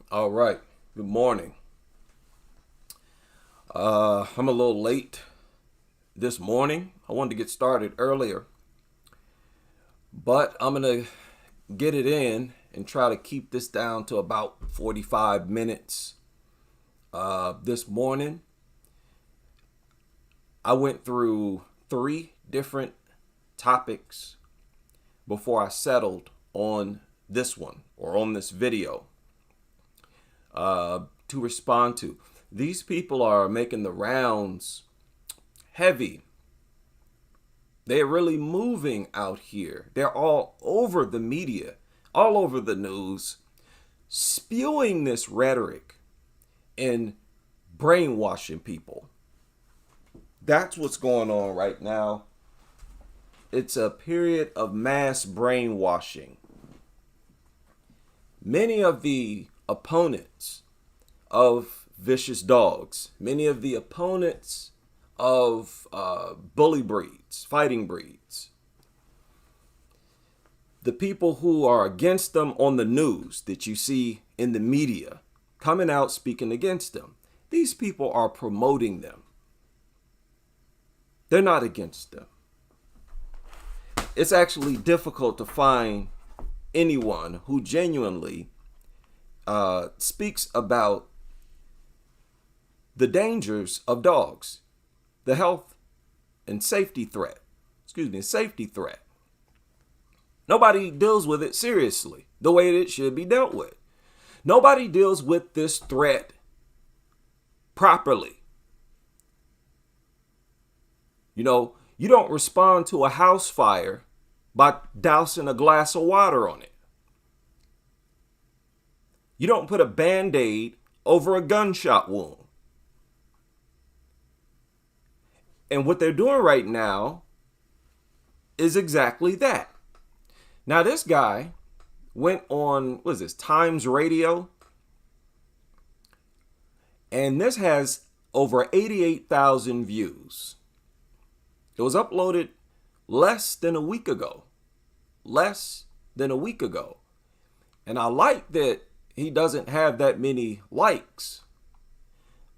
All right. Good morning. I'm a little late this morning. I wanted to get started earlier, but I'm going to get it in and try to keep this down to about 45 minutes. This morning, I went through 3 different topics before I settled on this one or on this video to respond to. These people are making the rounds heavy. They're really moving out here. They're all over the media, all over the news, spewing this rhetoric and brainwashing people. That's what's going on right now. It's a period of mass brainwashing. Many of the opponents of vicious dogs, many of the opponents of bully breeds, fighting breeds, the people who are against them on the news that you see in the media coming out speaking against them, these people are promoting them. They're not against them. It's actually difficult to find anyone who genuinely speaks about the dangers of dogs, the health and safety threat. Safety threat. Nobody deals with it seriously, the way it should be dealt with. Nobody deals with this threat properly. You don't respond to a house fire by dousing a glass of water on it. You don't put a Band-Aid over a gunshot wound. And what they're doing right now is exactly that. Now, this guy went on, what is this, Times Radio? And this has over 88,000 views. It was uploaded less than a week ago. And I like that he doesn't have that many likes.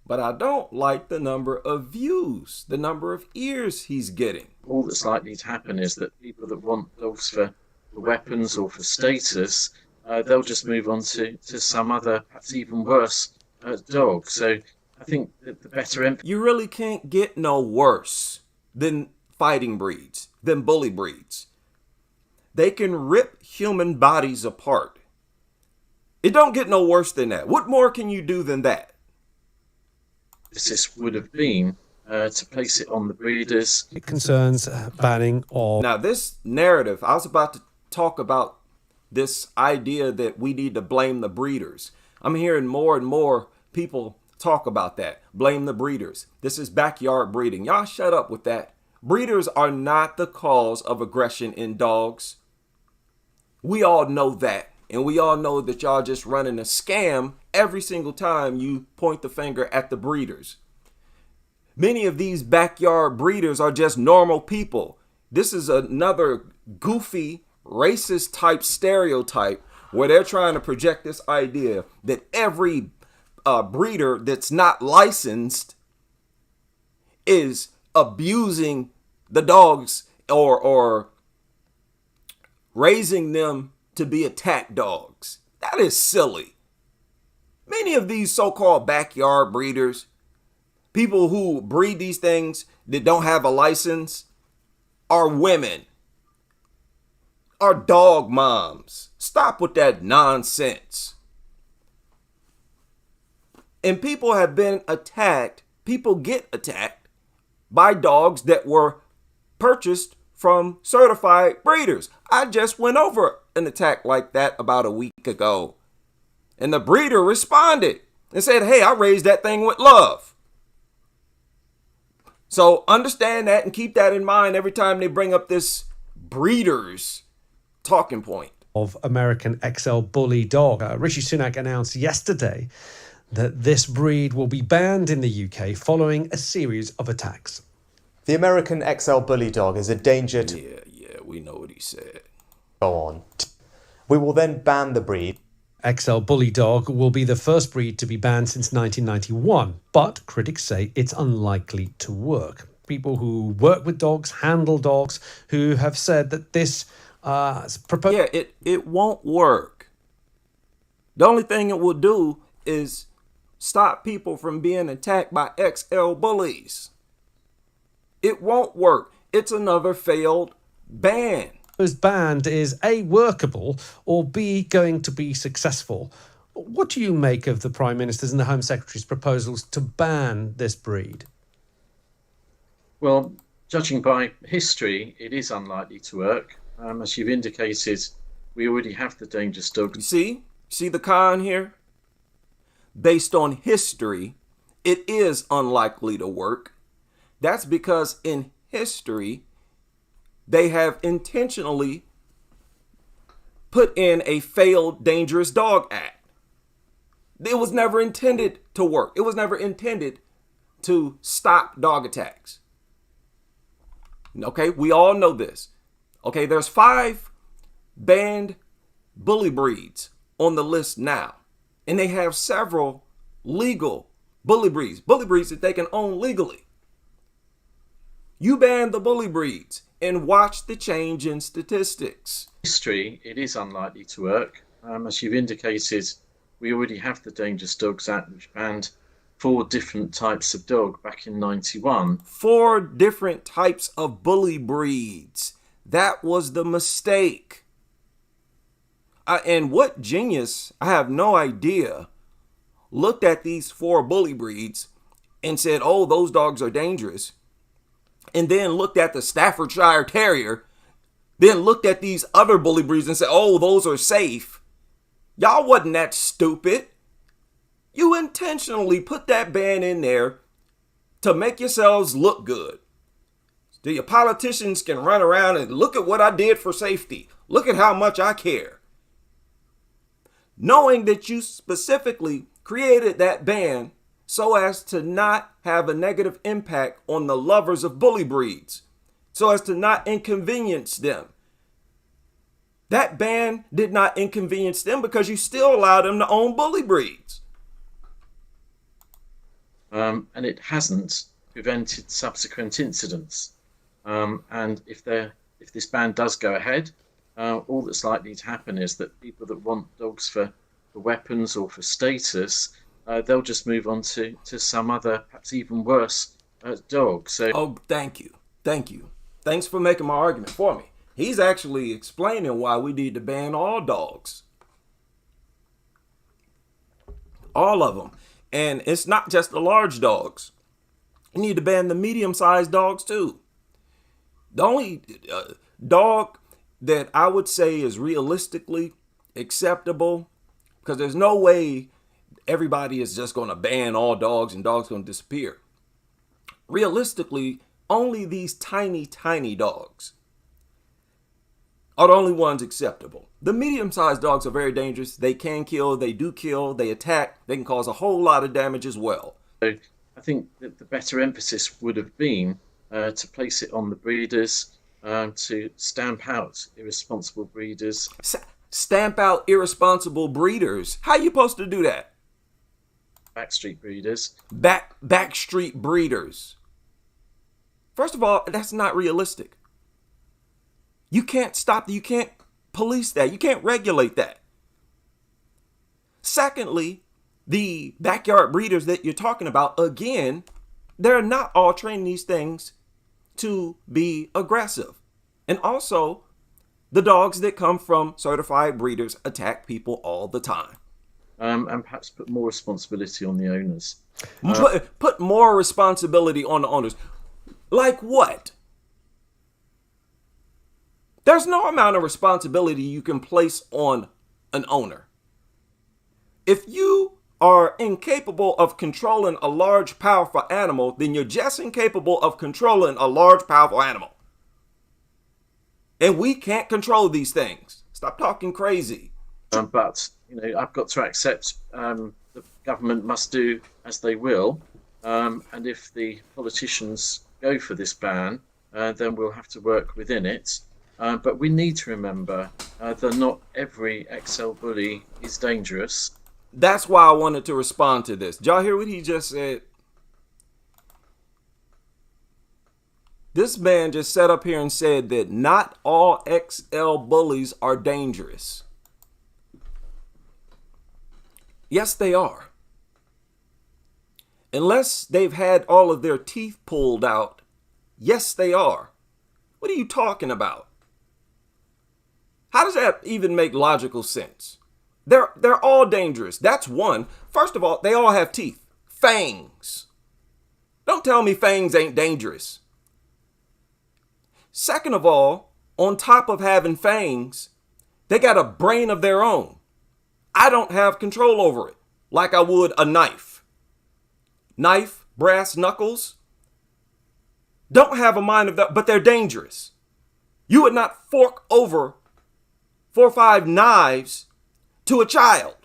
But I don't like the number of views, the number of ears he's getting. All that's likely to happen is that people that want dogs for weapons or for status, they'll just move on to some other, perhaps even worse, dog. So I think that the better You really can't get no worse than fighting breeds, than bully breeds. They can rip human bodies apart. It don't get no worse than that. What more can you do than that? This would have been to place it on the breeders. It concerns banning of... Now, this narrative, I was about to talk about this idea that we need to blame the breeders. I'm hearing more and more people talk about that. Blame the breeders. This is backyard breeding. Y'all shut up with that. Breeders are not the cause of aggression in dogs. We all know that. And we all know that y'all just running a scam every single time you point the finger at the breeders. Many of these backyard breeders are just normal people. This is another goofy, racist type stereotype where they're trying to project this idea that every breeder that's not licensed is abusing the dogs or raising them to be attack dogs. That is silly. Many of these so-called backyard breeders, people who breed these things that don't have a license, are women, are dog moms. Stop with that nonsense. And people have been attacked, people get attacked by dogs that were purchased from certified breeders. I just went over an attack like that about a week ago. And the breeder responded and said, hey, I raised that thing with love. So understand that and keep that in mind every time they bring up this breeders talking point. Of American XL Bully dog. Rishi Sunak announced yesterday that this breed will be banned in the UK following a series of attacks. The American XL Bully dog is a danger to... Yeah, we know what he said. Go on. We will then ban the breed. XL Bully Dog will be the first breed to be banned since 1991, but critics say it's unlikely to work. People who work with dogs, handle dogs, who have said that this proposal... Yeah, it won't work. The only thing it will do is stop people from being attacked by XL bullies. It won't work. It's another failed ban. Banned is A, workable, or B, going to be successful. What do you make of the Prime Minister's and the Home Secretary's proposals to ban this breed? Well, judging by history, it is unlikely to work. As you've indicated, we already have the dangerous dog. You see the con here? Based on history, it is unlikely to work. That's because in history, they have intentionally put in a failed Dangerous Dog Act. It was never intended to work. It was never intended to stop dog attacks. Okay, we all know this. Okay, there's 5 banned bully breeds on the list now. And they have several legal bully breeds that they can own legally. You ban the bully breeds and watch the change in statistics. History, it is unlikely to work. As you've indicated, we already have the Dangerous Dogs Act, which banned 4 different types of dog back in 91. 4 different types of bully breeds. That was the mistake. And what genius, I have no idea, looked at these 4 bully breeds and said, oh, those dogs are dangerous. And then looked at the Staffordshire Terrier, then looked at these other bully breeds and said, oh, those are safe. Y'all wasn't that stupid. You intentionally put that ban in there to make yourselves look good. So your politicians can run around and look at what I did for safety. Look at how much I care. Knowing that you specifically created that ban so as to not have a negative impact on the lovers of bully breeds, so as to not inconvenience them. That ban did not inconvenience them because you still allow them to own bully breeds. And it hasn't prevented subsequent incidents. And if this ban does go ahead, all that's likely to happen is that people that want dogs for weapons or for status, they'll just move on to some other, perhaps even worse, dog. So, oh, thank you. Thanks for making my argument for me. He's actually explaining why we need to ban all dogs. All of them. And it's not just the large dogs. You need to ban the medium-sized dogs too. The only dog that I would say is realistically acceptable, because there's no way everybody is just going to ban all dogs and dogs going to disappear. Realistically, only these tiny, tiny dogs are the only ones acceptable. The medium-sized dogs are very dangerous. They can kill, they do kill, they attack, they can cause a whole lot of damage as well. So I think that the better emphasis would have been to place it on the breeders, to stamp out irresponsible breeders. Stamp out irresponsible breeders? How are you supposed to do that? Backstreet breeders. Backstreet breeders. First of all, that's not realistic. You can't stop, you can't police that, you can't regulate that. Secondly, the backyard breeders that you're talking about, again, they're not all trained these things to be aggressive. And also, the dogs that come from certified breeders attack people all the time. And perhaps put more responsibility on the owners. Put more responsibility on the owners. Like what? There's no amount of responsibility you can place on an owner. If you are incapable of controlling a large, powerful animal, then you're just incapable of controlling a large, powerful animal. And we can't control these things. Stop talking crazy. But, I've got to accept the government must do as they will. And if the politicians go for this ban, then we'll have to work within it. But we need to remember that not every XL bully is dangerous. That's why I wanted to respond to this. Did y'all hear what he just said? This man just sat up here and said that not all XL bullies are dangerous. Yes, they are. Unless they've had all of their teeth pulled out, yes, they are. What are you talking about? How does that even make logical sense? They're all dangerous. That's one. First of all, they all have teeth. Fangs. Don't tell me fangs ain't dangerous. Second of all, on top of having fangs, they got a brain of their own. I don't have control over it like I would a knife. Knife, brass knuckles, don't have a mind of that, but they're dangerous. You would not fork over 4 or 5 knives to a child.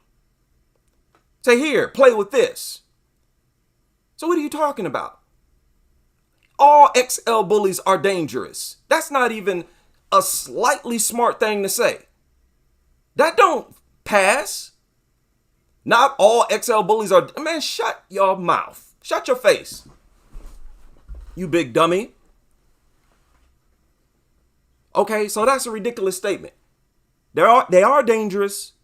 Say, here, play with this. So what are you talking about? All XL bullies are dangerous. That's not even a slightly smart thing to say. That don't pass. Not all XL bullies are... Man, shut your mouth. Shut your face. You big dummy. Okay, so that's a ridiculous statement. They are dangerous.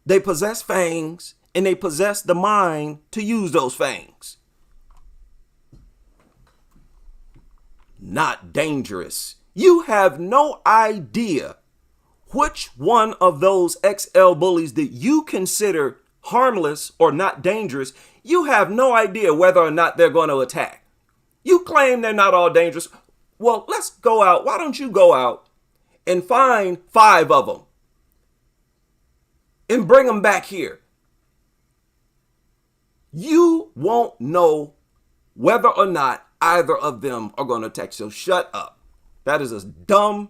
They possess fangs, and they possess the mind to use those fangs. Not dangerous. You have no idea which one of those XL bullies that you consider harmless or not dangerous. You have no idea whether or not they're going to attack. You claim they're not all dangerous. Well, let's go out. Why don't you go out and find 5 of them and bring them back here? You won't know whether or not either of them are going to attack. So shut up. That is a dumb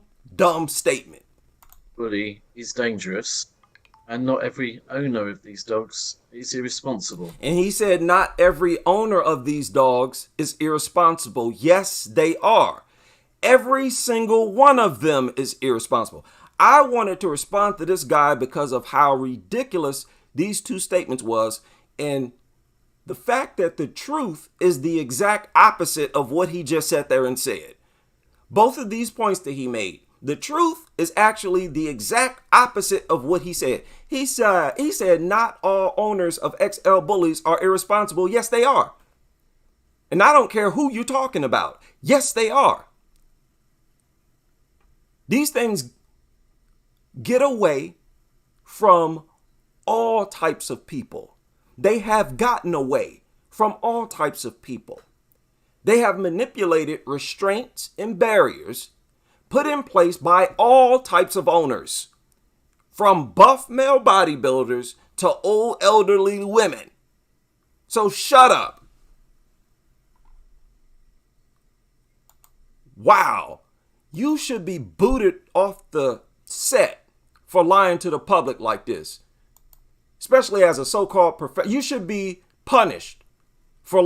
statement. Bully is dangerous, and not every owner of these dogs is irresponsible. And he said not every owner of these dogs is irresponsible. Yes, they are. Every single one of them is irresponsible. I wanted to respond to this guy because of how ridiculous these 2 statements was, and the fact that the truth is the exact opposite of what he just sat there and said. Both of these points that he made, the truth is actually the exact opposite of what he said. He said not all owners of XL bullies are irresponsible. Yes, they are. And I don't care who you're talking about. Yes, they are. These things get away from all types of people. They have gotten away from all types of people. They have manipulated restraints and barriers put in place by all types of owners, from buff male bodybuilders to old elderly women. So shut up. Wow. You should be booted off the set for lying to the public like this. Especially as a so-called professor. You should be punished for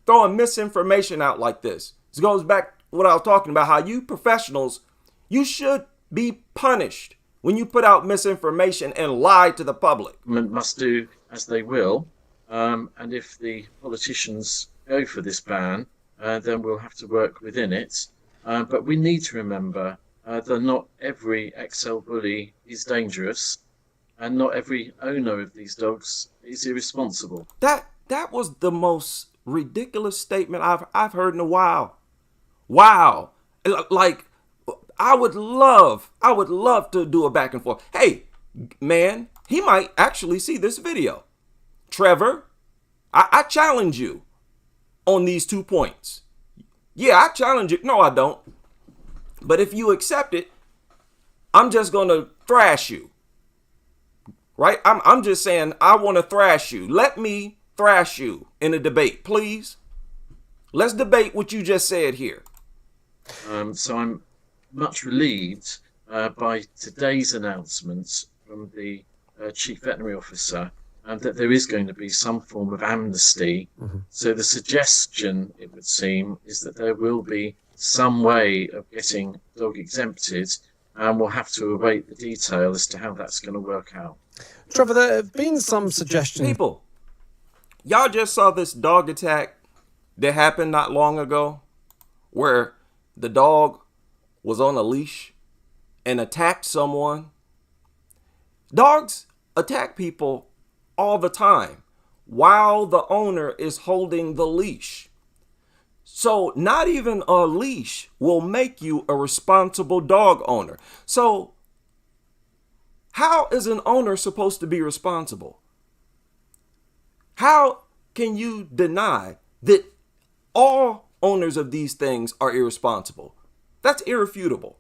throwing misinformation out like this. This goes back to what I was talking about, how you professionals, you should be punished when you put out misinformation and lie to the public. Must do as they will. And if the politicians go for this ban, then we'll have to work within it. But we need to remember that not every XL bully is dangerous, and not every owner of these dogs is irresponsible. That was the most ridiculous statement I've heard in a while. Wow. Like, I would love to do a back and forth. Hey, man, he might actually see this video. Trevor, I challenge you on these 2 points. Yeah, I challenge you. No, I don't. But if you accept it, I'm just going to thrash you. Right? I'm just saying I want to thrash you. Let me thrash you in a debate, please. Let's debate what you just said here. So I'm much relieved by today's announcement from the Chief Veterinary Officer that there is going to be some form of amnesty. Mm-hmm. So the suggestion, it would seem, is that there will be some way of getting dog exempted and we'll have to await the detail as to how that's going to work out. Trevor, there have been some suggestions. People, y'all just saw this dog attack that happened not long ago where the dog was on a leash and attacked someone. Dogs attack people all the time while the owner is holding the leash. So not even a leash will make you a responsible dog owner. So how is an owner supposed to be responsible? How can you deny that all owners of these things are irresponsible? That's irrefutable.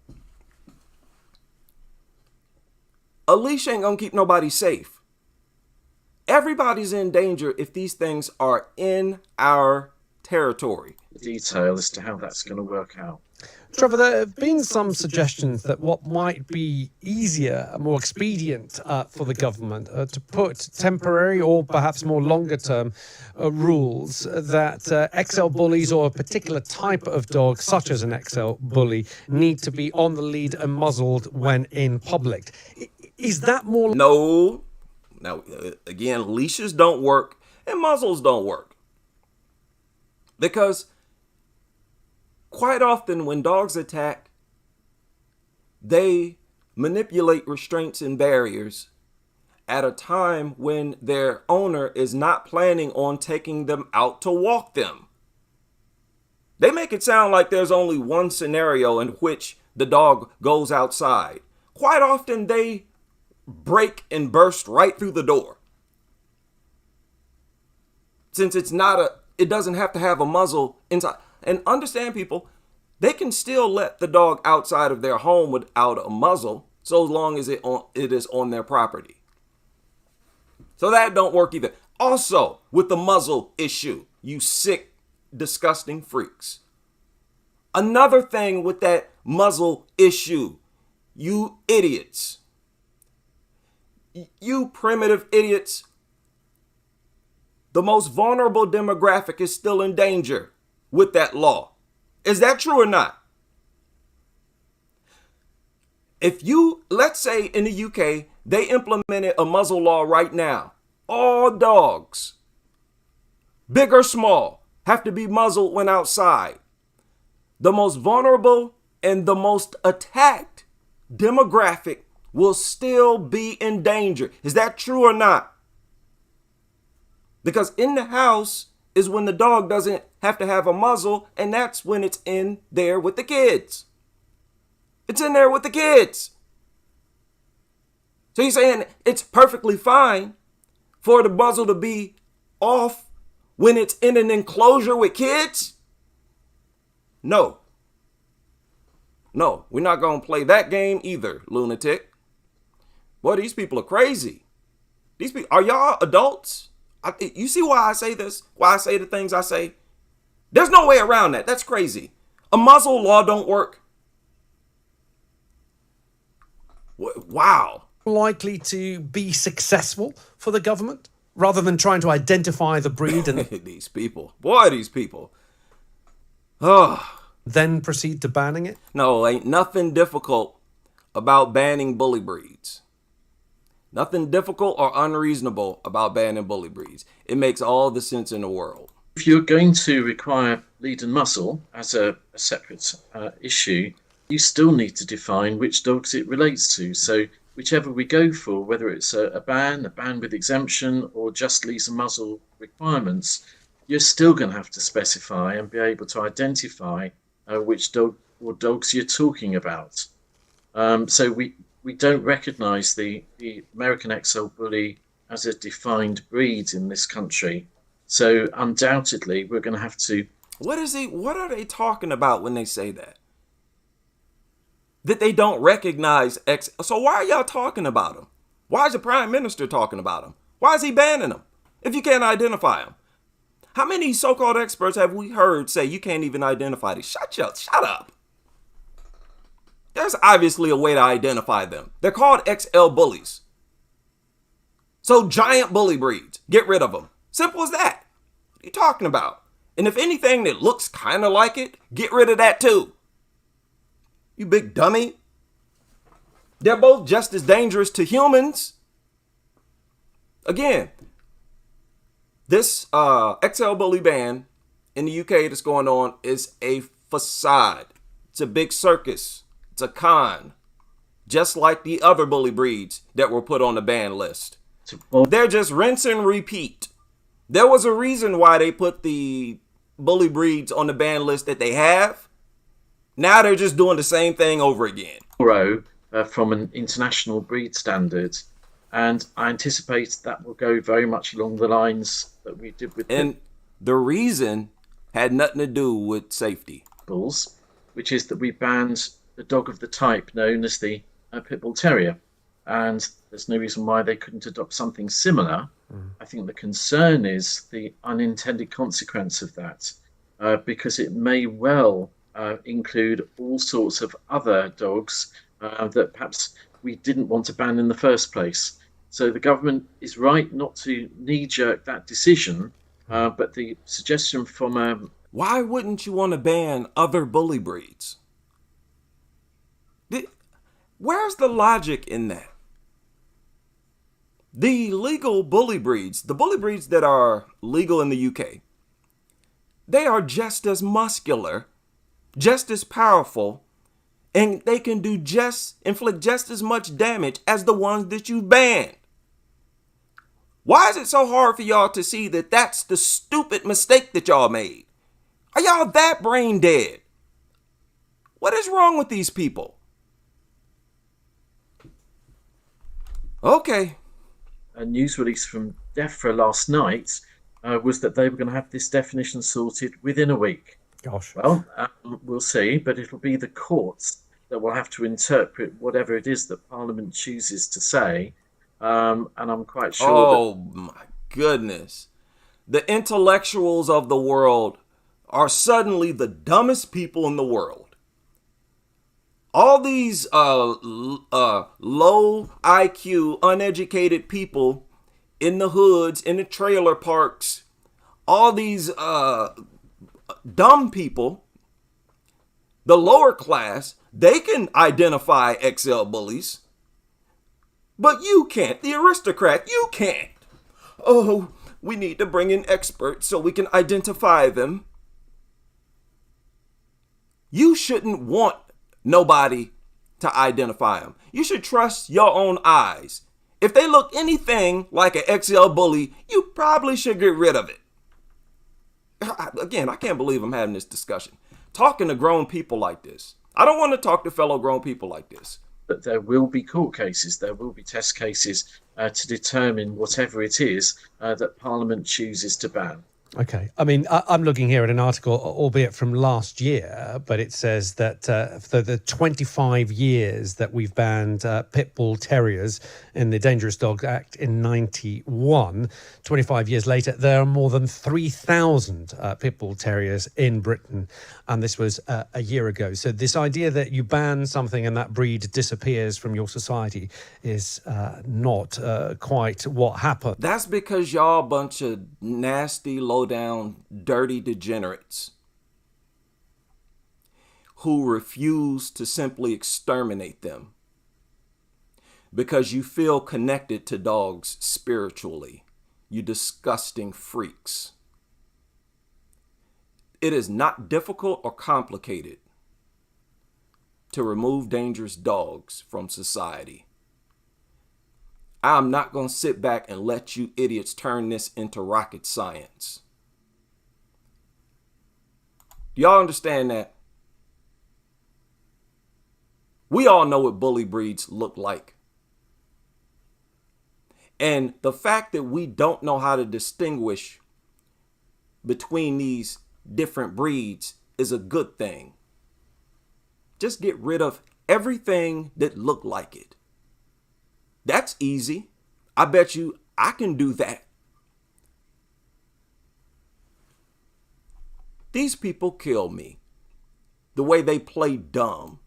A leash ain't gonna keep nobody safe. Everybody's in danger if these things are in our territory. The detail as to how that's going to work out. Trevor, there have been some suggestions that what might be easier, more expedient for the government to put temporary or perhaps more longer term rules that XL bullies or a particular type of dog, such as an XL bully, need to be on the lead and muzzled when in public. Is that more... No. Now, again, leashes don't work and muzzles don't work. Because quite often when dogs attack, they manipulate restraints and barriers at a time when their owner is not planning on taking them out to walk them. They make it sound like there's only one scenario in which the dog goes outside. Quite often they break and burst right through the door. Since it doesn't have to have a muzzle inside. And understand, people, they can still let the dog outside of their home without a muzzle so long as it is on their property. So that don't work either. Also, with the muzzle issue, you sick, disgusting freaks. Another thing with that muzzle issue, you idiots. You primitive idiots. The most vulnerable demographic is still in danger with that law. Is that true or not? Let's say in the UK, they implemented a muzzle law right now. All dogs, big or small, have to be muzzled when outside. The most vulnerable and the most attacked demographic will still be in danger. Is that true or not? Because in the house is when the dog doesn't have to have a muzzle, and that's when it's in there with the kids. It's in there with the kids. So you're saying it's perfectly fine for the muzzle to be off when it's in an enclosure with kids? No. No, we're not going to play that game either, lunatic. Boy, these people are crazy. These people, are y'all adults? You see why I say this? Why I say the things I say? There's no way around that. That's crazy. A muzzle law don't work. Wow. Likely to be successful for the government rather than trying to identify the breed and these people. Boy, these people. Oh. Then proceed to banning it? No, ain't nothing difficult about banning bully breeds. Nothing difficult or unreasonable about banning bully breeds. It makes all the sense in the world. If you're going to require lead and muzzle as a separate issue, you still need to define which dogs it relates to. So whichever we go for, whether it's a ban with exemption, or just lead and muzzle requirements, you're still going to have to specify and be able to identify which dog or dogs you're talking about. So we don't recognise the American XL Bully as a defined breed in this country. So undoubtedly, we're going to have to... What are they talking about when they say that? That they don't recognize So why are y'all talking about them? Why is the Prime Minister talking about them? Why is he banning them if you can't identify them? How many so-called experts have we heard say you can't even identify these? Shut up. There's obviously a way to identify them. They're called XL bullies. So giant bully breeds, get rid of them. Simple as that. What are you talking about? And if anything that looks kind of like it, get rid of that too. You big dummy. They're both just as dangerous to humans. Again, this XL bully ban in the UK that's going on is a facade. It's a big circus. It's a con. Just like the other bully breeds that were put on the ban list. They're just rinse and repeat. There was a reason why they put the bully breeds on the ban list that they have. Now they're just doing the same thing over again. From an international breed standard, and I anticipate that will go very much along the lines that we did with and the reason had nothing to do with safety. Bulls, which is that we banned the dog of the type known as the Pit Bull Terrier, and there's no reason why they couldn't adopt something similar. I think the concern is the unintended consequence of that, because it may well include all sorts of other dogs that perhaps we didn't want to ban in the first place. So the government is right not to knee-jerk that decision, but the suggestion from... Why wouldn't you want to ban other bully breeds? Where's the logic in that? The legal bully breeds, the bully breeds that are legal in the UK, they are just as muscular, just as powerful, and they can inflict just as much damage as the ones that you banned. Why is it so hard for y'all to see that that's the stupid mistake that y'all made? Are y'all that brain dead? What is wrong with these people? Okay. A news release from DEFRA last night was that they were going to have this definition sorted within a week. Gosh. Well, we'll see, but it'll be the courts that will have to interpret whatever it is that Parliament chooses to say. And I'm quite sure my goodness. The intellectuals of the world are suddenly the dumbest people in the world. All these low IQ, uneducated people in the hoods, in the trailer parks, all these dumb people, the lower class, they can identify XL bullies. But you can't. The aristocrat, you can't. Oh, we need to bring in experts so we can identify them. You shouldn't want nobody to identify them. You should trust your own eyes. If they look anything like an XL bully, you probably should get rid of it. Again, I can't believe I'm having this discussion. Talking to grown people like this. I don't want to talk to fellow grown people like this. But there will be court cases, there will be test cases to determine whatever it is that Parliament chooses to ban. Okay. I mean, I'm looking here at an article, albeit from last year, but it says that for the 25 years that we've banned pit bull terriers in the Dangerous Dog Act in 91, 25 years later, there are more than 3,000 pit bull terriers in Britain. And this was a year ago. So this idea that you ban something and that breed disappears from your society is not quite what happened. That's because y'all a bunch of nasty, low-down, dirty degenerates who refuse to simply exterminate them because you feel connected to dogs spiritually. You disgusting freaks. It is not difficult or complicated to remove dangerous dogs from society. I'm not going to sit back and let you idiots turn this into rocket science. Do y'all understand that? We all know what bully breeds look like. And the fact that we don't know how to distinguish between these different breeds is a good thing. Just get rid of everything that looked like it. That's easy. I bet you I can do that. These people kill me. The way they play dumb.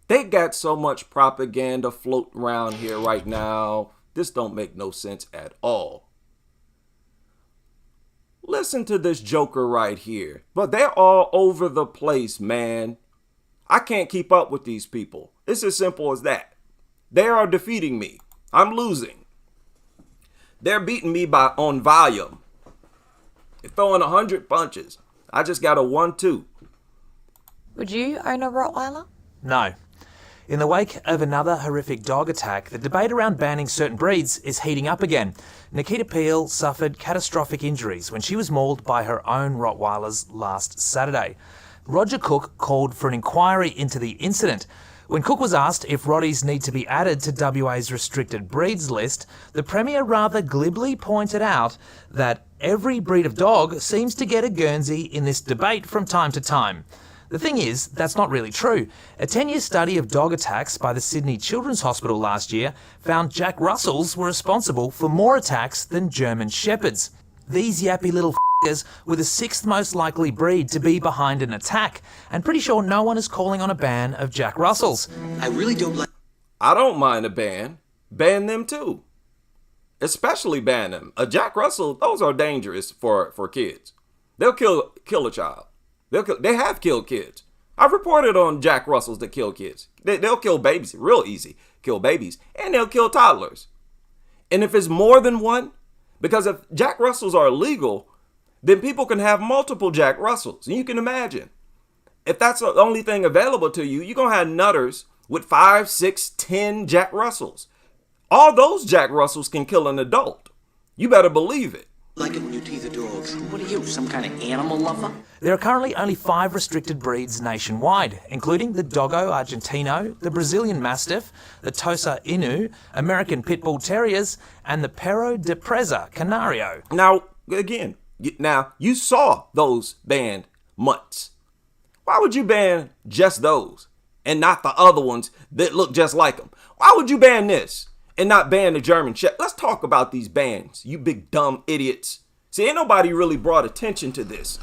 They got so much propaganda floating around here right now. This don't make no sense at all. Listen to this joker right here. But they're all over the place, man. I can't keep up with these people. It's as simple as that. They are defeating me. I'm losing. They're beating me on volume. They're throwing 100 punches. I just got a 1-2. Would you own a Rottweiler? No. In the wake of another horrific dog attack, the debate around banning certain breeds is heating up again. Nikita Peel suffered catastrophic injuries when she was mauled by her own Rottweilers last Saturday. Roger Cook called for an inquiry into the incident. When Cook was asked if Rotties need to be added to WA's restricted breeds list, the Premier rather glibly pointed out that every breed of dog seems to get a Guernsey in this debate from time to time. The thing is, that's not really true. A 10-year study of dog attacks by the Sydney Children's Hospital last year found Jack Russells were responsible for more attacks than German Shepherds. These yappy little f***ers were the 6th most likely breed to be behind an attack, and pretty sure no one is calling on a ban of Jack Russells. I don't mind a ban. Ban them too. Especially ban them. A Jack Russell, those are dangerous for kids. They'll kill a child. They have killed kids. I've reported on Jack Russells that kill kids. They'll kill babies real easy. Kill babies. And they'll kill toddlers. And if it's more than one, because if Jack Russells are illegal, then people can have multiple Jack Russells. And you can imagine, if that's the only thing available to you, you're going to have nutters with 5, 6, 10 Jack Russells. All those Jack Russells can kill an adult. You better believe it. Like it when you tease the dogs. What are you, some kind of animal lover? There are currently only 5 restricted breeds nationwide, including the Doggo Argentino, the Brazilian Mastiff, the Tosa Inu, American Pit Bull Terriers, and the Perro de Presa Canario. Now, again, you saw those banned mutts. Why would you ban just those and not the other ones that look just like them? Why would you ban this and not ban the German Shepherd? Let's talk about these bans, you big dumb idiots. See, ain't nobody really brought attention to this.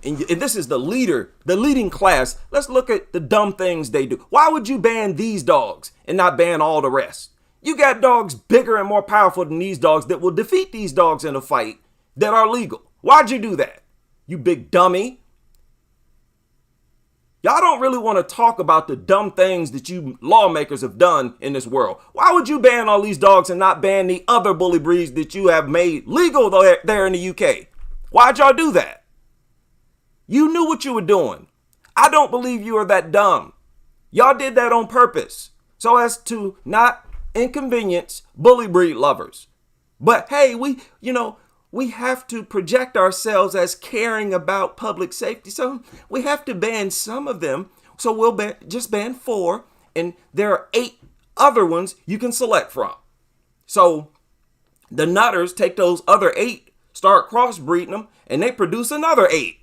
And this is the leading class. Let's look at the dumb things they do. Why would you ban these dogs and not ban all the rest? You got dogs bigger and more powerful than these dogs that will defeat these dogs in a fight that are legal. Why'd you do that? You big dummy. Y'all don't really want to talk about the dumb things that you lawmakers have done in this world. Why would you ban all these dogs and not ban the other bully breeds that you have made legal there in the UK? Why'd y'all do that? You knew what you were doing. I don't believe you are that dumb. Y'all did that on purpose so as to not inconvenience bully breed lovers. But hey, we have to project ourselves as caring about public safety. So we have to ban some of them. So we'll just ban 4. And there are 8 other ones you can select from. So the nutters take those other 8, start crossbreeding them, and they produce another 8.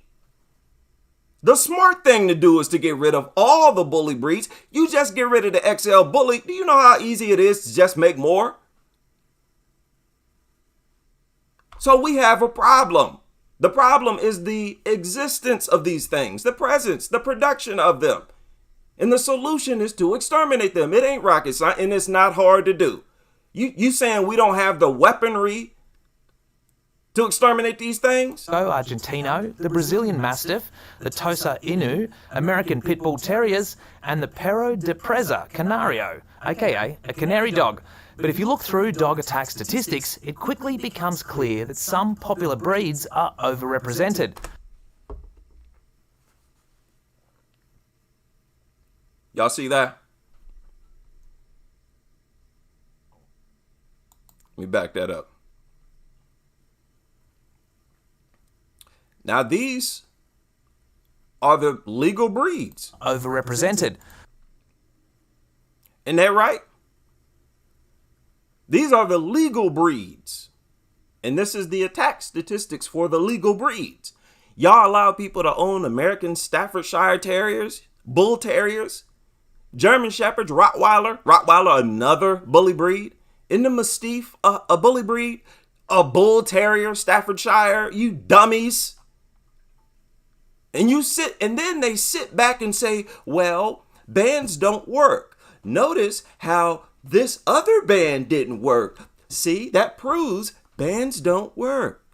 The smart thing to do is to get rid of all the bully breeds. You just get rid of the XL bully. Do you know how easy it is to just make more? So we have a problem. The problem is the existence of these things, the presence, the production of them. And the solution is to exterminate them. It ain't rocket science, and it's not hard to do. You saying we don't have the weaponry to exterminate these things? Doggo Argentino, the Brazilian Mastiff, the Tosa Inu, American Pit Bull Terriers, and the Perro de Presa Canario, aka a canary dog. But if you look through dog attack statistics, it quickly becomes clear that some popular breeds are overrepresented. Y'all see that? Let me back that up. Now these are the legal breeds. Overrepresented. Isn't that right? These are the legal breeds. And this is the attack statistics for the legal breeds. Y'all allow people to own American Staffordshire Terriers, Bull Terriers, German Shepherds, Rottweiler, another bully breed. Isn't the Mastiff a bully breed? A Bull Terrier, Staffordshire, you dummies. And then they sit back and say, well, bans don't work. Notice how this other ban didn't work. See, that proves bans don't work.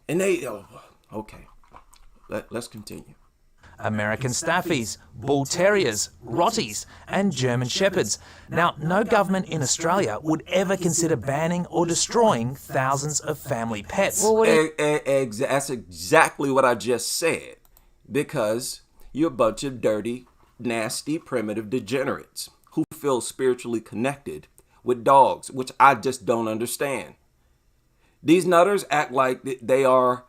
And okay, let's continue. American Staffies, Bull Terriers, Rotties, and German Shepherds. Now, no government in Australia would ever consider banning or destroying thousands of family pets. Well, what do you, That's exactly what I just said. Because you're a bunch of dirty, nasty, primitive degenerates who feel spiritually connected with dogs, which I just don't understand. These nutters act like they are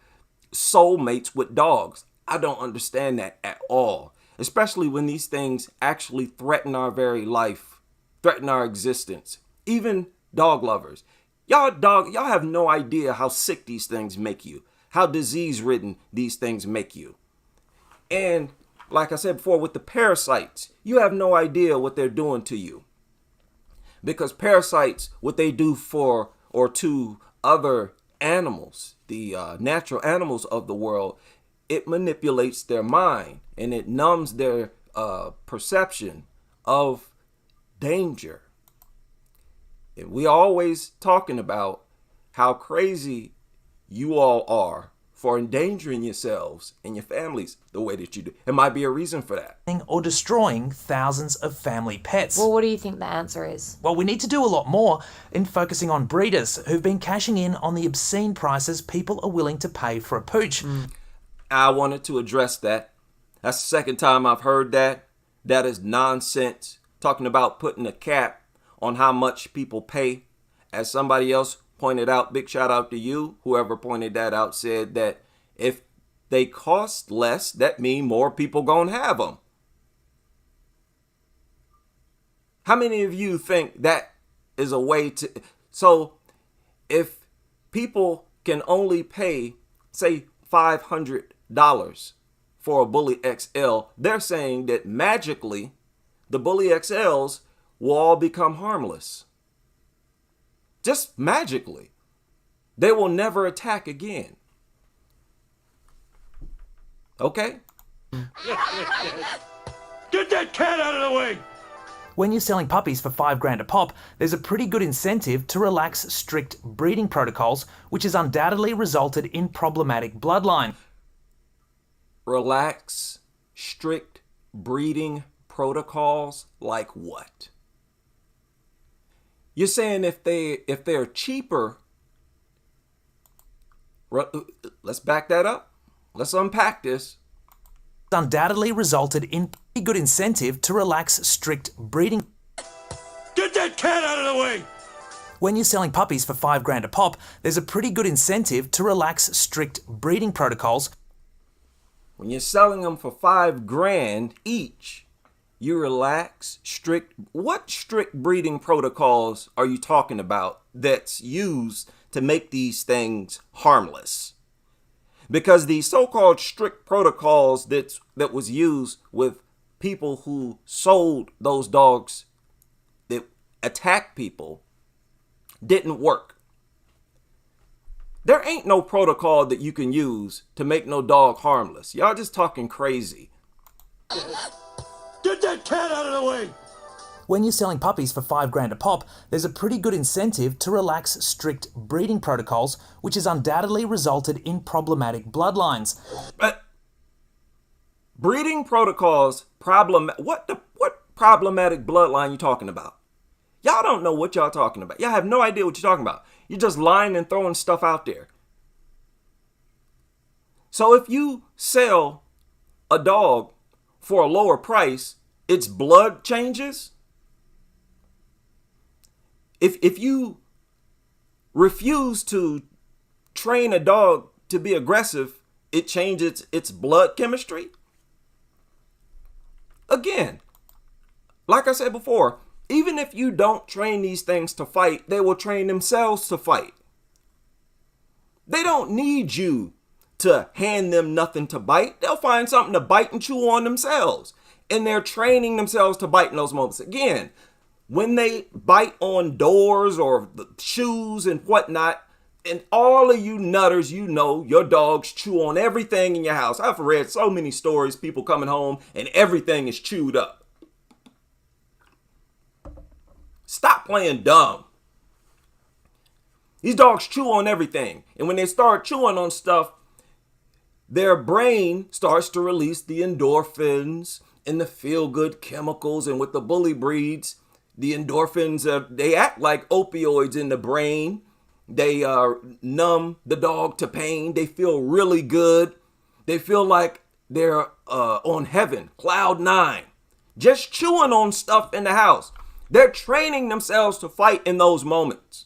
soulmates with dogs. I don't understand that at all, especially when these things actually threaten our very life, threaten our existence. Even dog lovers. Y'all have no idea how sick these things make you, how disease-ridden these things make you. And like I said before, with the parasites, you have no idea what they're doing to you. Because parasites, what they do for or to other animals, the natural animals of the world, it manipulates their mind and it numbs their perception of danger. And we always talking about how crazy you all are for endangering yourselves and your families the way that you do. It might be a reason for that. Or destroying thousands of family pets. well, what do you think the answer is? Well, we need to do a lot more in focusing on breeders who've been cashing in on the obscene prices people are willing to pay for a pooch. I wanted to address that. That's the second time I've heard that. That is nonsense. Talking about putting a cap on how much people pay. As somebody else pointed out, big shout out to you, whoever pointed that out, said that if they cost less, that means more people gonna have them. How many of you think that is a way to... So if people can only pay, say, $500 for a Bully XL, they're saying that magically the Bully XLs will all become harmless. Just magically. They will never attack again. Okay? Get that cat out of the way! When you're selling puppies for $5,000 a pop, there's a pretty good incentive to relax strict breeding protocols, which has undoubtedly resulted in problematic bloodline. Relax strict breeding protocols like what? You're saying if they're cheaper, let's back that up. Let's unpack this. Undoubtedly resulted in pretty good incentive to relax strict breeding. Get that cat out of the way! When you're selling puppies for $5,000 a pop, there's a pretty good incentive to relax strict breeding protocols. When you're selling them for $5,000 each, you relax strict. What strict breeding protocols are you talking about that's used to make these things harmless? Because the so-called strict protocols that was used with people who sold those dogs that attack people didn't work. There ain't no protocol that you can use to make no dog harmless. Y'all just talking crazy. Get that cat out of the way! When you're selling puppies for $5,000 a pop, there's a pretty good incentive to relax strict breeding protocols, which has undoubtedly resulted in problematic bloodlines. But breeding protocols, what problematic bloodline you talking about? Y'all don't know what y'all talking about. Y'all have no idea what you're talking about. You're just lying and throwing stuff out there. So if you sell a dog for a lower price, its blood changes. If you refuse to train a dog to be aggressive, it changes its blood chemistry. Again, like I said before, even if you don't train these things to fight, they will train themselves to fight. They don't need you to hand them nothing to bite. They'll find something to bite and chew on themselves. And they're training themselves to bite in those moments. Again, when they bite on doors or the shoes and whatnot, and all of you nutters, you know your dogs chew on everything in your house. I've read so many stories, people coming home and everything is chewed up. Stop playing dumb. These dogs chew on everything. And when they start chewing on stuff, their brain starts to release the endorphins and the feel-good chemicals. And with the bully breeds, the endorphins, they act like opioids in the brain. They numb the dog to pain. They feel really good. They feel like they're on heaven, cloud nine, just chewing on stuff in the house. They're training themselves to fight in those moments.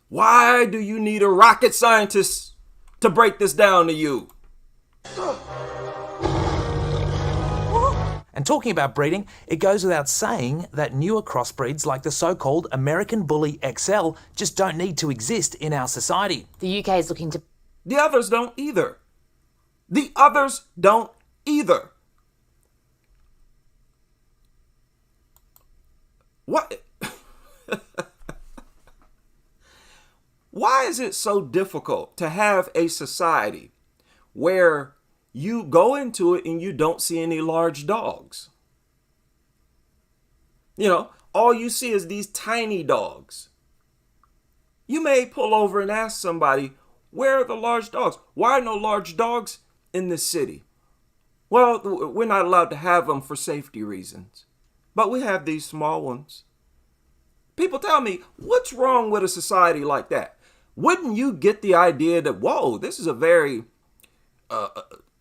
Why do you need a rocket scientist to break this down to you? And talking about breeding, it goes without saying that newer crossbreeds like the so-called American Bully XL just don't need to exist in our society. The UK is looking to... The others don't either. The others don't either. What? Why is it so difficult to have a society where you go into it and you don't see any large dogs? You know, all you see is these tiny dogs. You may pull over and ask somebody, where are the large dogs? Why are no large dogs in this city? Well, we're not allowed to have them for safety reasons, but we have these small ones. People tell me, what's wrong with a society like that? Wouldn't you get the idea that, whoa, this is a very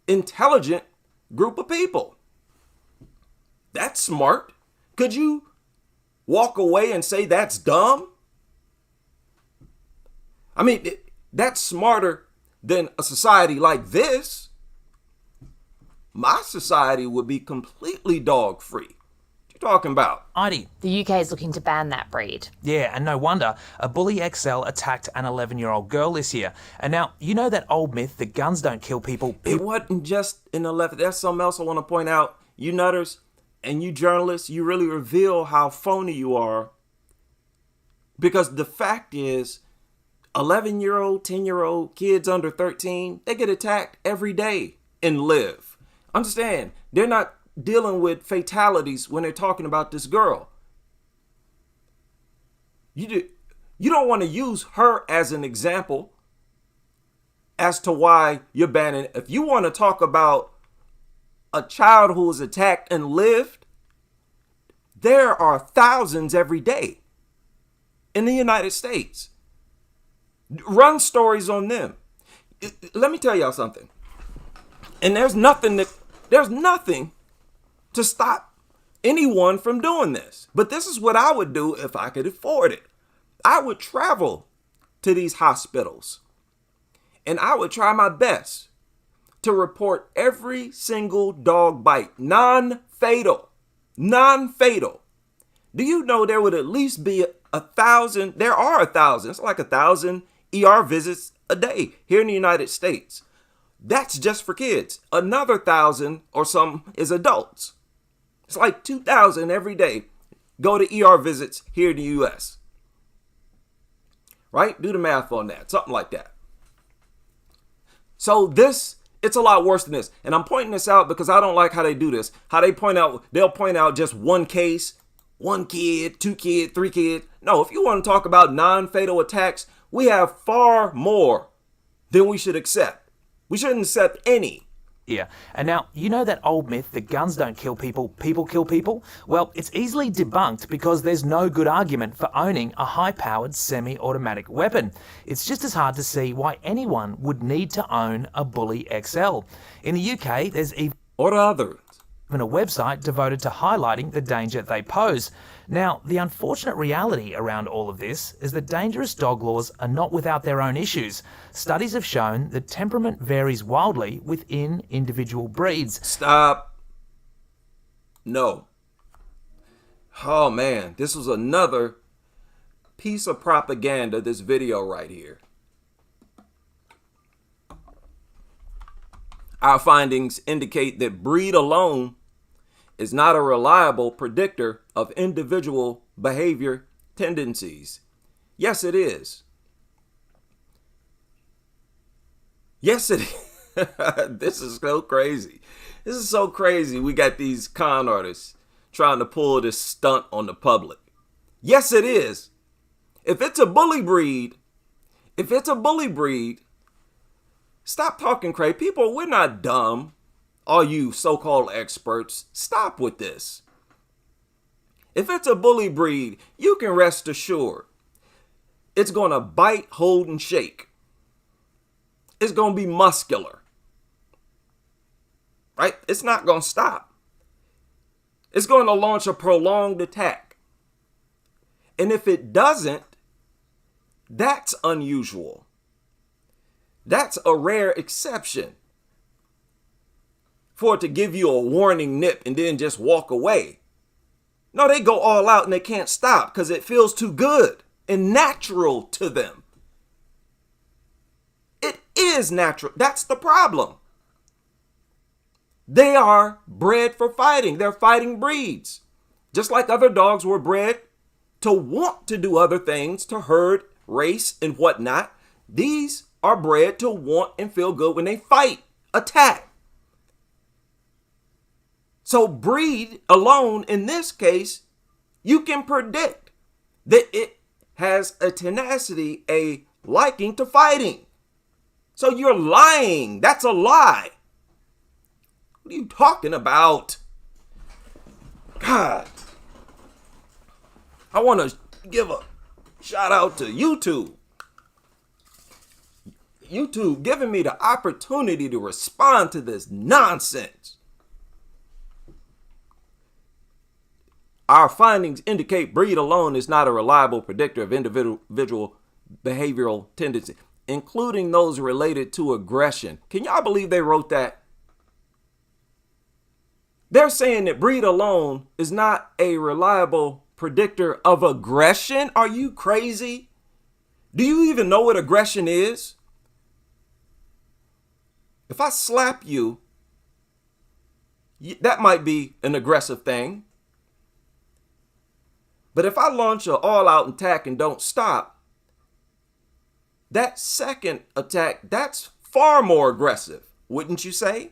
intelligent group of people? That's smart. Could you walk away and say that's dumb? I mean, that's smarter than a society like this. My society would be completely dog free. Talking about? Heidi. The UK is looking to ban that breed. Yeah, and no wonder. A Bully XL attacked an 11-year-old girl this year. And now, you know that old myth that guns don't kill people? It wasn't just an 11. That's something else I want to point out. You nutters and you journalists, you really reveal how phony you are. Because the fact is, 11-year-old, 10-year-old kids under 13, they get attacked every day and live. Understand, they're not dealing with fatalities when they're talking about this girl. You don't want to use her as an example as to why you're banning. If you want to talk about a child who was attacked and lived, there are thousands every day in the United States. Run stories on them. Let me tell y'all something. And there's nothing to stop anyone from doing this. But this is what I would do if I could afford it. I would travel to these hospitals and I would try my best to report every single dog bite, non-fatal. Do you know there would at least be 1,000, there are 1,000, it's like 1,000 ER visits a day here in the United States. That's just for kids. Another 1,000 or some is adults. It's like 2,000 every day go to ER visits here in the U.S. Right? Do the math on that. Something like that. So it's a lot worse than this. And I'm pointing this out because I don't like how they do this. How they'll point out just one case, one kid, 2 kids, 3 kids. No, if you want to talk about non-fatal attacks, we have far more than we should accept. We shouldn't accept any. Yeah. And now, you know that old myth that guns don't kill people, people kill people? Well, it's easily debunked because there's no good argument for owning a high-powered semi-automatic weapon. It's just as hard to see why anyone would need to own a Bully XL. In the UK, there's even a website devoted to highlighting the danger they pose. Now, the unfortunate reality around all of this is that dangerous dog laws are not without their own issues. Studies have shown that temperament varies wildly within individual breeds. Stop. No. Oh man, this was another piece of propaganda, this video right here. Our findings indicate that breed alone is not a reliable predictor of individual behavior tendencies. Yes, it is. Yes, it is. This is so crazy. This is so crazy. We got these con artists trying to pull this stunt on the public. Yes, it is. If it's a bully breed, Stop talking crazy. People, we're not dumb. All you so-called experts, stop with this. If it's a bully breed, you can rest assured it's going to bite, hold, and shake. It's going to be muscular. Right? It's not going to stop. It's going to launch a prolonged attack. And if it doesn't, that's unusual. That's a rare exception. For it to give you a warning nip and then just walk away. No, they go all out and they can't stop because it feels too good and natural to them. It is natural. That's the problem. They are bred for fighting. They're fighting breeds. Just like other dogs were bred to want to do other things, to herd, race, and whatnot. These are bred to want and feel good when they fight, attack. So breed alone, in this case, you can predict that it has a tenacity, a liking to fighting. So you're lying. That's a lie. What are you talking about? God. I want to give a shout out to YouTube. YouTube giving me the opportunity to respond to this nonsense. Our findings indicate breed alone is not a reliable predictor of individual behavioral tendency, including those related to aggression. Can y'all believe they wrote that? They're saying that breed alone is not a reliable predictor of aggression. Are you crazy? Do you even know what aggression is? If I slap you, that might be an aggressive thing. But if I launch an all-out attack and don't stop, that second attack, that's far more aggressive, wouldn't you say?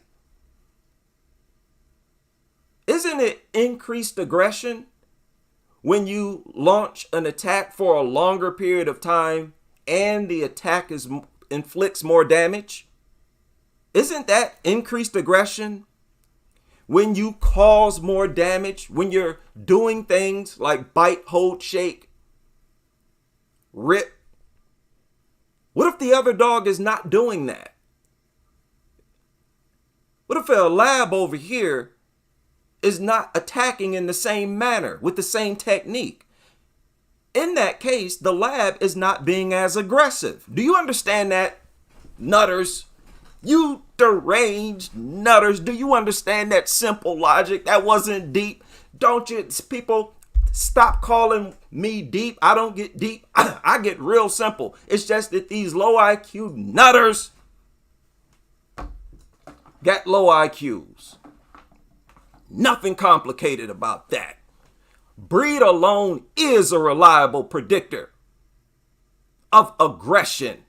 Isn't it increased aggression when you launch an attack for a longer period of time and the attack inflicts more damage? Isn't that increased aggression? When you cause more damage, when you're doing things like bite, hold, shake, rip. What if the other dog is not doing that? What if a lab over here is not attacking in the same manner, with the same technique? In that case, the lab is not being as aggressive. Do you understand that, nutters? You deranged nutters, do you understand that simple logic? That wasn't deep. Don't you, people, stop calling me deep. I don't get deep. I get real simple. It's just that these low IQ nutters got low IQs. Nothing complicated about that. Breed alone is a reliable predictor of aggression.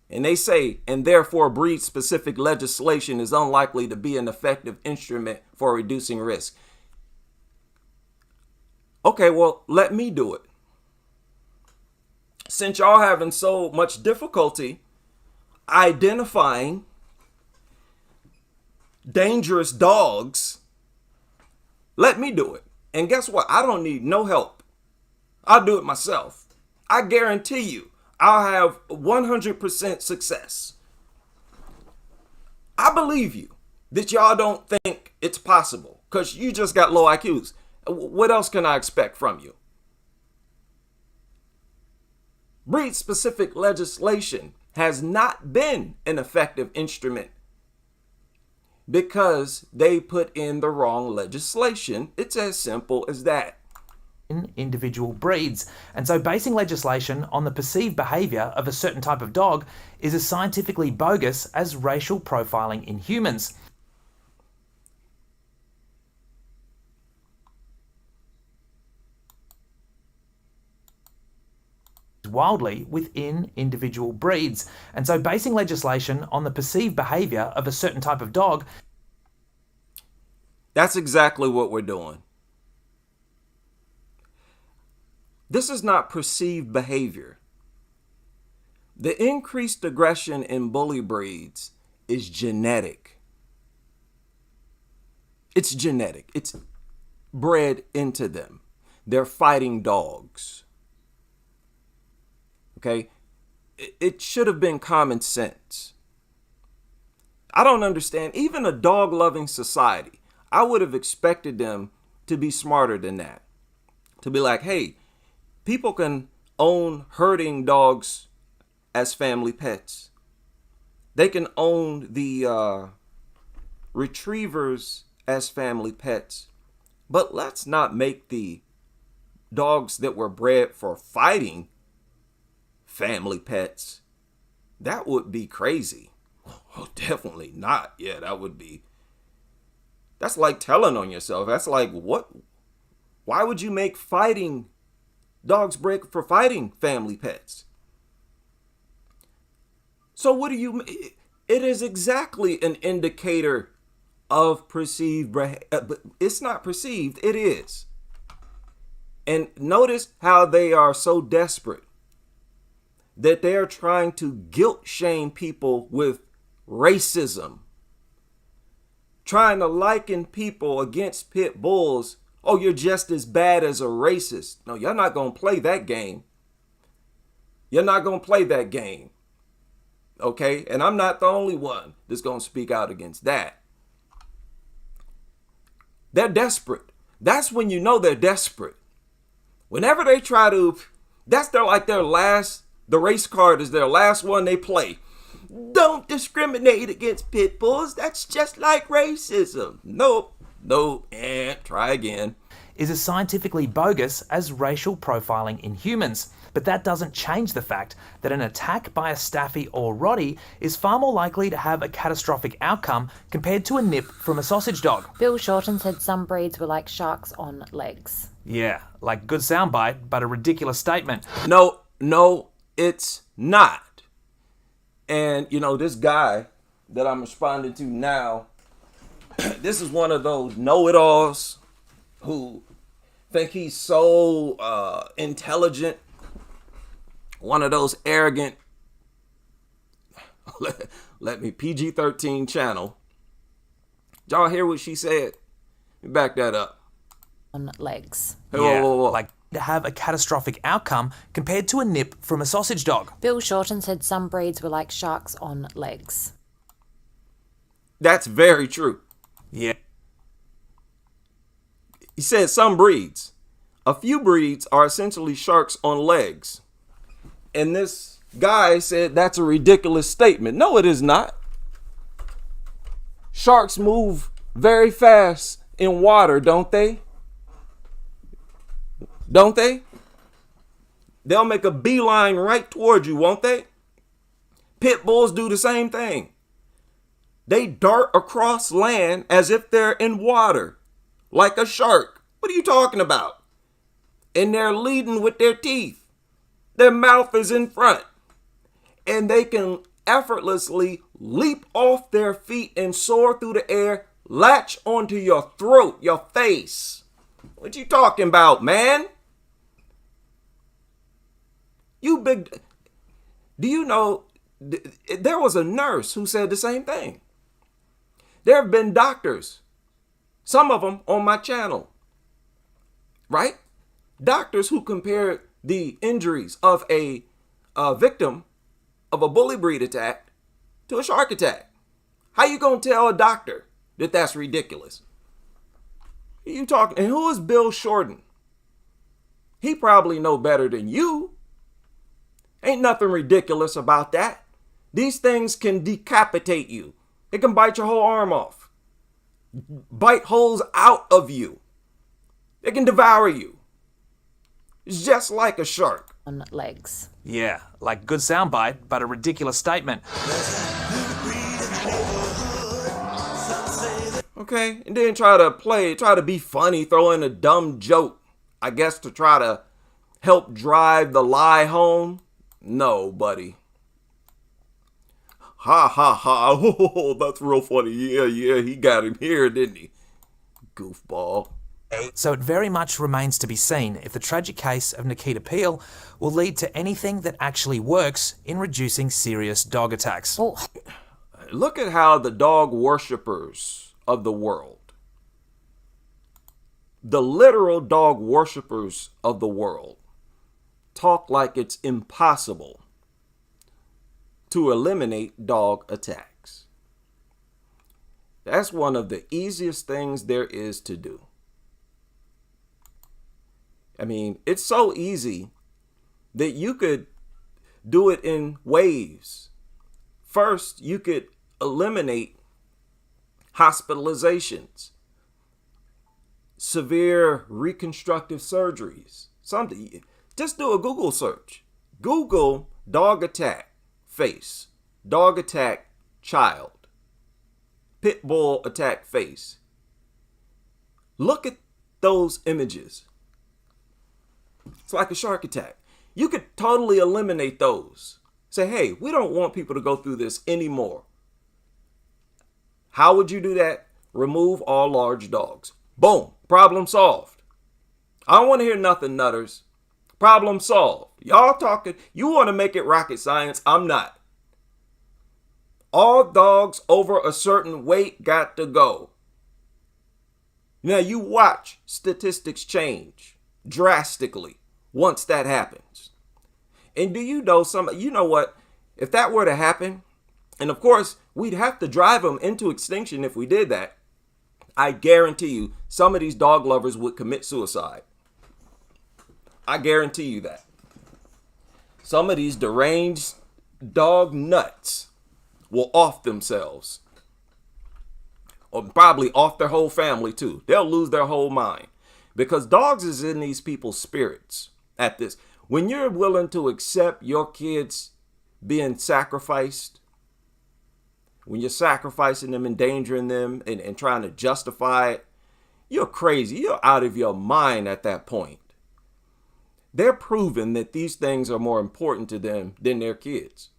And they say, and therefore breed-specific legislation is unlikely to be an effective instrument for reducing risk. Okay, well, let me do it. Since y'all having so much difficulty identifying dangerous dogs, let me do it. And guess what? I don't need no help. I'll do it myself. I guarantee you, I'll have 100% success. I believe you that y'all don't think it's possible because you just got low IQs. What else can I expect from you? Breed-specific legislation has not been an effective instrument because they put in the wrong legislation. It's as simple as that. Individual breeds, and so basing legislation on the perceived behaviour of a certain type of dog is as scientifically bogus as racial profiling in humans. Wildly within individual breeds, and so basing legislation on the perceived behaviour of a certain type of dog. That's exactly what we're doing. This is not perceived behavior. The increased aggression in bully breeds is genetic. It's genetic. It's bred into them. They're fighting dogs. Okay? It should have been common sense. I don't understand. Even a dog-loving society, I would have expected them to be smarter than that. To be like, hey, people can own herding dogs as family pets. They can own the retrievers as family pets. But let's not make the dogs that were bred for fighting family pets. That would be crazy. Oh, definitely not. Yeah, that's like telling on yourself. That's like, what? Why would you make fighting dogs bred for fighting family pets? So what do you, it is exactly an indicator of perceived, but it's not perceived, it is. And notice how they are so desperate that they are trying to guilt shame people with racism, trying to liken people against pit bulls. Oh, you're just as bad as a racist. No, you're not going to play that game. You're not going to play that game. Okay? And I'm not the only one that's going to speak out against that. They're desperate. That's when you know they're desperate. Whenever they try to, that's their last, the race card is their last one they play. Don't discriminate against pit bulls. That's just like racism. Nope. And try again. Is as scientifically bogus as racial profiling in humans. But that doesn't change the fact that an attack by a staffy or rottie is far more likely to have a catastrophic outcome compared to a nip from a sausage dog. Bill Shorten said some breeds were like sharks on legs. Yeah, like good soundbite, but a ridiculous statement. No, it's not. And, this guy that I'm responding to now, this is one of those know-it-alls who think he's so intelligent. One of those arrogant, let me PG-13 channel. Y'all hear what she said? Let me back that up. On legs. Hey, Yeah, whoa. like to have a catastrophic outcome compared to a nip from a sausage dog. Bill Shorten said some breeds were like sharks on legs. That's very true. Yeah. He said some breeds. A few breeds are essentially sharks on legs. And this guy said that's a ridiculous statement. No, it is not. Sharks move very fast in water, don't they? Don't they? They'll make a beeline right towards you, won't they? Pit bulls do the same thing. They dart across land as if they're in water, like a shark. What are you talking about? And they're leading with their teeth. Their mouth is in front. And they can effortlessly leap off their feet and soar through the air, latch onto your throat, your face. What you talking about, man? Do you know, there was a nurse who said the same thing. There have been doctors, some of them on my channel, right? Doctors who compared the injuries of a victim of a bully breed attack to a shark attack. How you gonna tell a doctor that that's ridiculous? You talking? And who is Bill Shorten? He probably know better than you. Ain't nothing ridiculous about that. These things can decapitate you. It can bite your whole arm off. Bite holes out of you. It can devour you. It's just like a shark. On legs. Yeah, like good soundbite, but a ridiculous statement. Okay, and then try to be funny, throw in a dumb joke, I guess to try to help drive the lie home. No, buddy. Ha ha ha. Oh, that's real funny. Yeah, he got him here, didn't he? Goofball. So it very much remains to be seen if the tragic case of Nikita Peel will lead to anything that actually works in reducing serious dog attacks. Well, Look at how the dog worshippers of the world, the literal dog worshippers of the world, talk like it's impossible to eliminate dog attacks. That's one of the easiest things there is to do. I mean, it's so easy that you could do it in waves. First, you could eliminate hospitalizations, severe reconstructive surgeries. Something. Just do a Google search. Google dog attack face, dog attack child, pit bull attack face. Look at those images. It's like a shark attack. You could totally eliminate those. Say, hey, we don't want people to go through this anymore. How would you do that? Remove all large dogs. Boom. Problem solved. I don't want to hear nothing, nutters. Problem solved. Y'all talking. You want to make it rocket science. I'm not. All dogs over a certain weight got to go. Now you watch statistics change drastically once that happens. And do you know you know what? If that were to happen, and of course, we'd have to drive them into extinction if we did that, I guarantee you some of these dog lovers would commit suicide. I guarantee you that. Some of these deranged dog nuts will off themselves. Or probably off their whole family too. They'll lose their whole mind. Because dogs is in these people's spirits at this. When you're willing to accept your kids being sacrificed, when you're sacrificing them, endangering them, and trying to justify it, you're crazy. You're out of your mind at that point. They're proving that these things are more important to them than their kids.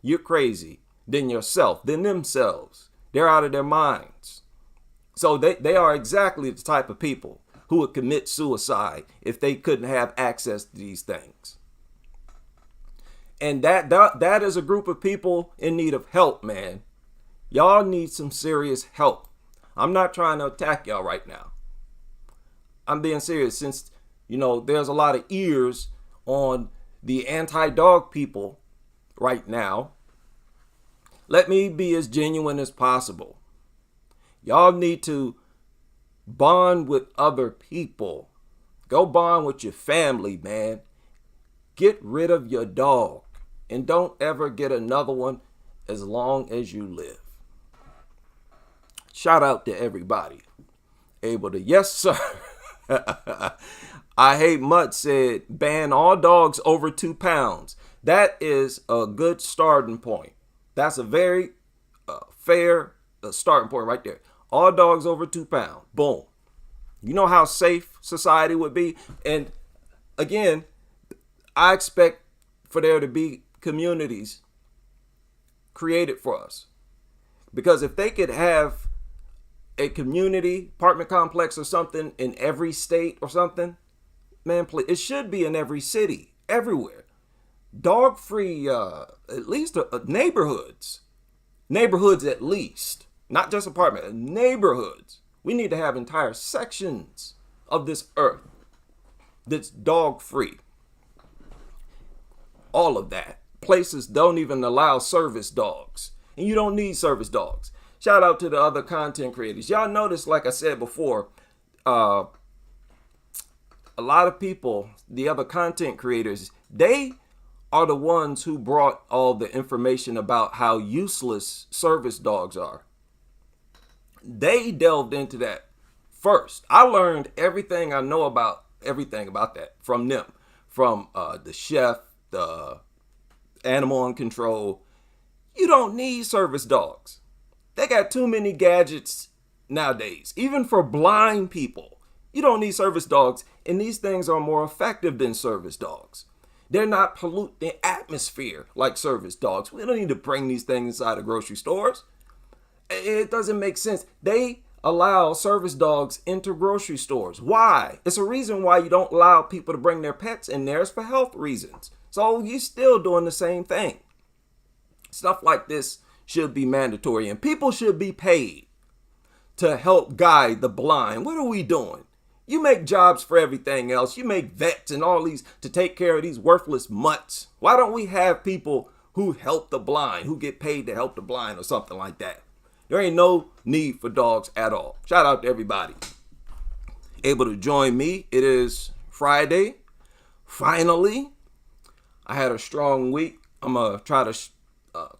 You're crazy than yourself, than themselves. They're out of their minds. So they are exactly the type of people who would commit suicide if they couldn't have access to these things. And that is a group of people in need of help, man. Y'all need some serious help. I'm not trying to attack y'all right now. I'm being serious since, there's a lot of ears on the anti-dog people right now. Let me be as genuine as possible. Y'all need to bond with other people. Go bond with your family, man. Get rid of your dog and don't ever get another one as long as you live. Shout out to everybody able to. Yes, sir. I Hate Mutt said ban all dogs over 2 pounds. That is a good starting point. That's a very fair starting point right there. All dogs over 2 pounds. Boom. You know how safe society would be? And again, I expect for there to be communities created for us. Because if they could have a community, apartment complex or something in every state or something, man, please, it should be in every city, everywhere. Dog-free, at least neighborhoods. Neighborhoods at least. Not just apartments, neighborhoods. We need to have entire sections of this earth that's dog-free. All of that. Places don't even allow service dogs. And you don't need service dogs. Shout out to the other content creators. Y'all notice, like I said before, a lot of people, the other content creators, they are the ones who brought all the information about how useless service dogs are. They delved into that first. I learned everything I know about everything about that from them. From the chef, the animal in control. You don't need service dogs. They got too many gadgets nowadays. Even for blind people, you don't need service dogs. And these things are more effective than service dogs. They're not polluting the atmosphere like service dogs. We don't need to bring these things inside of grocery stores. It doesn't make sense. They allow service dogs into grocery stores. Why? It's a reason why you don't allow people to bring their pets in there. It's for health reasons. So you're still doing the same thing. Stuff like this should be mandatory, and people should be paid to help guide the blind. What are we doing? You make jobs for everything else. You make vets and all these to take care of these worthless mutts. Why don't we have people who help the blind, who get paid to help the blind or something like that? There ain't no need for dogs at all. Shout out to everybody able to join me. It is Friday. Finally, I had a strong week. I'm going to try to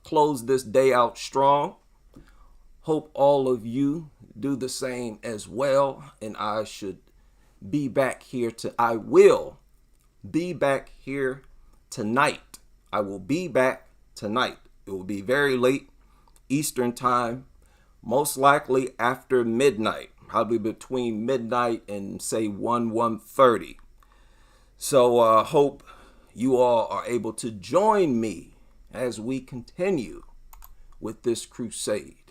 close this day out strong. Hope all of you do the same as well. And I will be back here tonight. I will be back tonight. It will be very late Eastern time, most likely after midnight, probably between midnight and say 1:30. So hope you all are able to join me as we continue with this crusade.